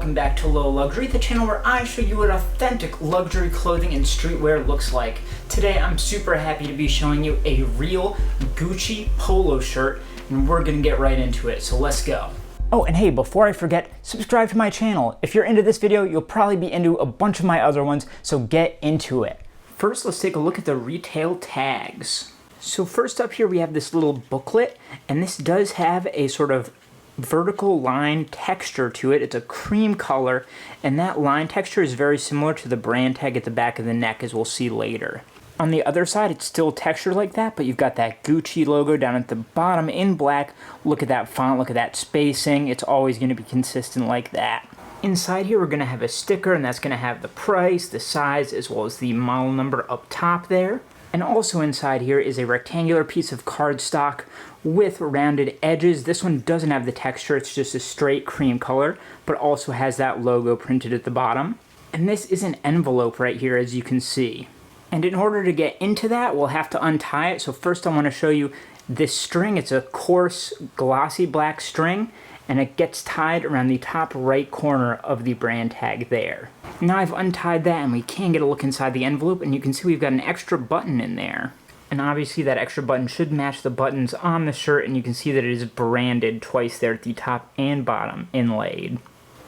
welcome back to Low Luxury, the channel where I show you what authentic luxury clothing and streetwear looks like. Today I'm super happy to be showing you a real Gucci polo shirt, and we're gonna get right into it, so let's go. Oh, and hey, before I forget, subscribe to my channel. If you're into this video, you'll probably be into a bunch of my other ones, so get into it. First, let's take a look at the retail tags. So first up here we have this little booklet, and this does have a sort of vertical line texture to it. It's a cream color, and that line texture is very similar to the brand tag at the back of the neck, as we'll see later. On the other side, it's still textured like that, but you've got that Gucci logo down at the bottom in black. Look at that font, look at that spacing. It's always going to be consistent like that. Inside here, we're going to have a sticker, and that's going to have the price, the size, as well as the model number up top there. And also inside here is a rectangular piece of cardstock with rounded edges. This one doesn't have the texture, it's just a straight cream color, but also has that logo printed at the bottom. And this is an envelope right here, as you can see. And in order to get into that, we'll have to untie it. So first I want to show you this string. It's a coarse, glossy black string, and it gets tied around the top right corner of the brand tag there. Now I've untied that, and we can get a look inside the envelope, and you can see we've got an extra button in there. And obviously that extra button should match the buttons on the shirt, and you can see that it is branded twice there at the top and bottom, inlaid.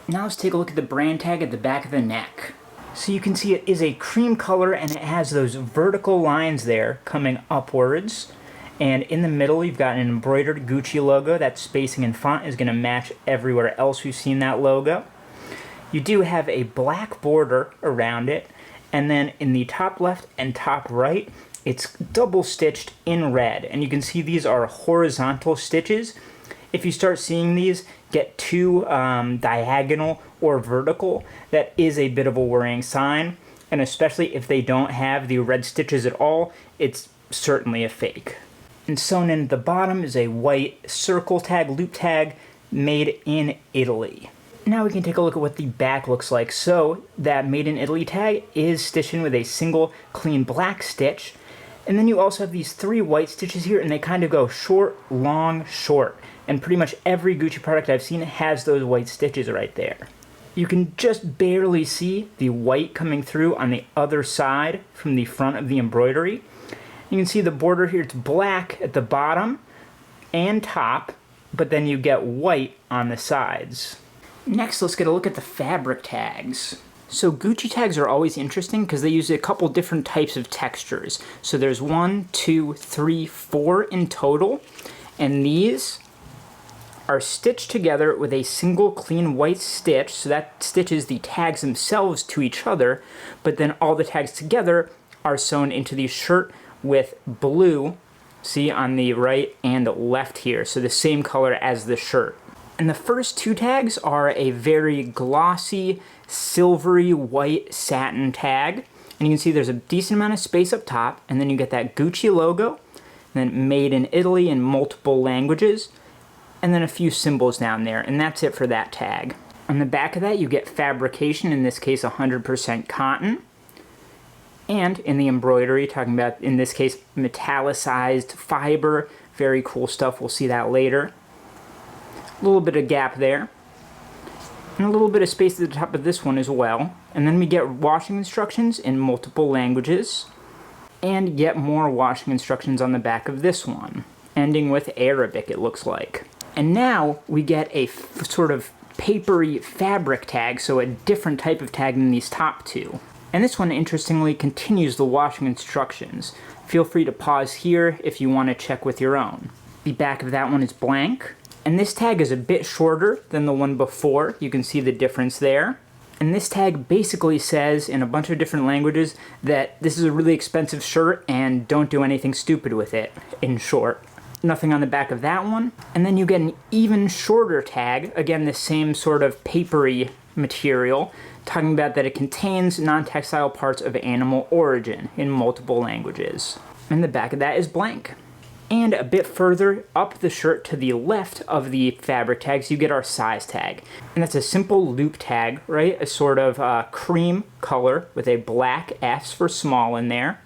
Now let's take a look at the brand tag at the back of the neck. So you can see it is a cream color, and it has those vertical lines there coming upwards. And in the middle, you've got an embroidered Gucci logo. That spacing and font is going to match everywhere else we've seen that logo. You do have a black border around it, and then in the top left and top right, it's double stitched in red. And you can see these are horizontal stitches. If you start seeing these get too diagonal or vertical, that is a bit of a worrying sign. And especially if they don't have the red stitches at all, it's certainly a fake. And sewn in at the bottom is a white circle tag, loop tag, made in Italy. Now we can take a look at what the back looks like. So that made in Italy tag is stitched in with a single clean black stitch. And then you also have these three white stitches here, and they kind of go short, long, short. And pretty much every Gucci product I've seen has those white stitches right there. You can just barely see the white coming through on the other side from the front of the embroidery. You can see the border here, it's black at the bottom and top, but then you get white on the sides. Next, let's get a look at the fabric tags. So Gucci tags are always interesting because they use a couple different types of textures. So there's 1, 2, 3, 4 in total, and these are stitched together with a single clean white stitch, so that stitches the tags themselves to each other, but then all the tags together are sewn into the shirt with blue, see, on the right and left here, so the same color as the shirt. And the first two tags are a very glossy, silvery white satin tag, and you can see there's a decent amount of space up top, and then you get that Gucci logo, and then made in Italy in multiple languages, and then a few symbols down there, and that's it for that tag. On the back of that you get fabrication, in this case 100% cotton. And in the embroidery, talking about, in this case, metallicized fiber. Very cool stuff, we'll see that later. A little bit of gap there. And a little bit of space at the top of this one as well. And then we get washing instructions in multiple languages. And yet more washing instructions on the back of this one. Ending with Arabic, it looks like. And now we get a sort of papery fabric tag, so a different type of tag than these top two. And this one, interestingly, continues the washing instructions. Feel free to pause here if you want to check with your own. The back of that one is blank. And this tag is a bit shorter than the one before. You can see the difference there. And this tag basically says, in a bunch of different languages, that this is a really expensive shirt and don't do anything stupid with it, in short. Nothing on the back of that one. And then you get an even shorter tag, again the same sort of papery material, talking about that it contains non-textile parts of animal origin in multiple languages. And the back of that is blank. And a bit further up the shirt to the left of the fabric tags, you get our size tag. And that's a simple loop tag, right? A sort of cream color with a black S for small in there.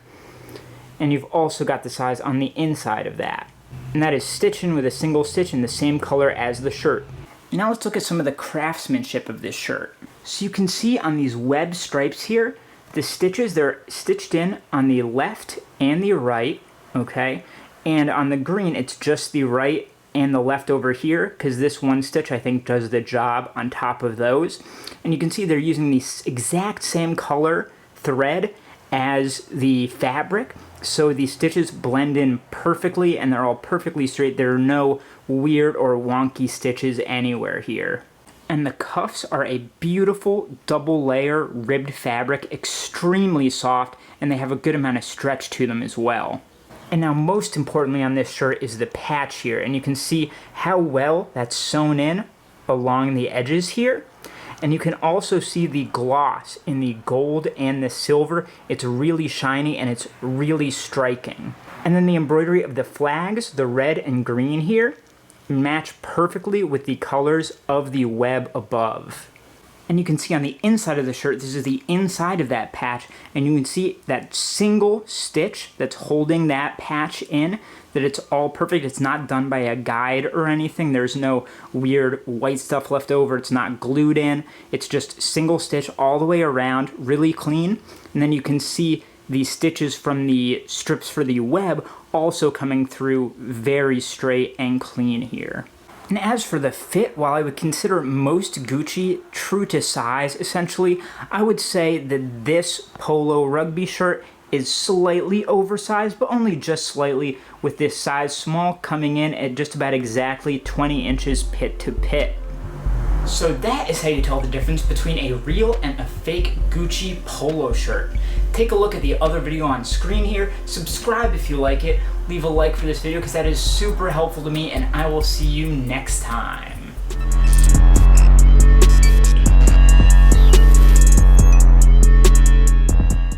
And you've also got the size on the inside of that. And that is stitched in with a single stitch in the same color as the shirt. Now let's look at some of the craftsmanship of this shirt. So you can see on these web stripes here, the stitches, they're stitched in on the left and the right, okay? And on the green, it's just the right and the left over here, because this one stitch, I think, does the job on top of those. And you can see they're using the exact same color thread as the fabric, so the stitches blend in perfectly and they're all perfectly straight. There are no weird or wonky stitches anywhere here. And the cuffs are a beautiful double layer ribbed fabric, extremely soft, and they have a good amount of stretch to them as well. And now most importantly on this shirt is the patch here, and you can see how well that's sewn in along the edges here. And you can also see the gloss in the gold and the silver. It's really shiny and it's really striking. And then the embroidery of the flags, the red and green here, match perfectly with the colors of the web above. And you can see on the inside of the shirt, this is the inside of that patch, and you can see that single stitch that's holding that patch in, that it's all perfect. It's not done by a guide or anything. There's no weird white stuff left over. It's not glued in. It's just single stitch all the way around, really clean. And then you can see the stitches from the strips for the web also coming through very straight and clean here. And as for the fit, while I would consider most Gucci true to size, essentially, I would say that this polo rugby shirt is slightly oversized, but only just slightly, with this size small coming in at just about exactly 20 inches pit to pit. So that is how you tell the difference between a real and a fake Gucci polo shirt. Take a look at the other video on screen here, subscribe if you like it, leave a like for this video because that is super helpful to me, and I will see you next time.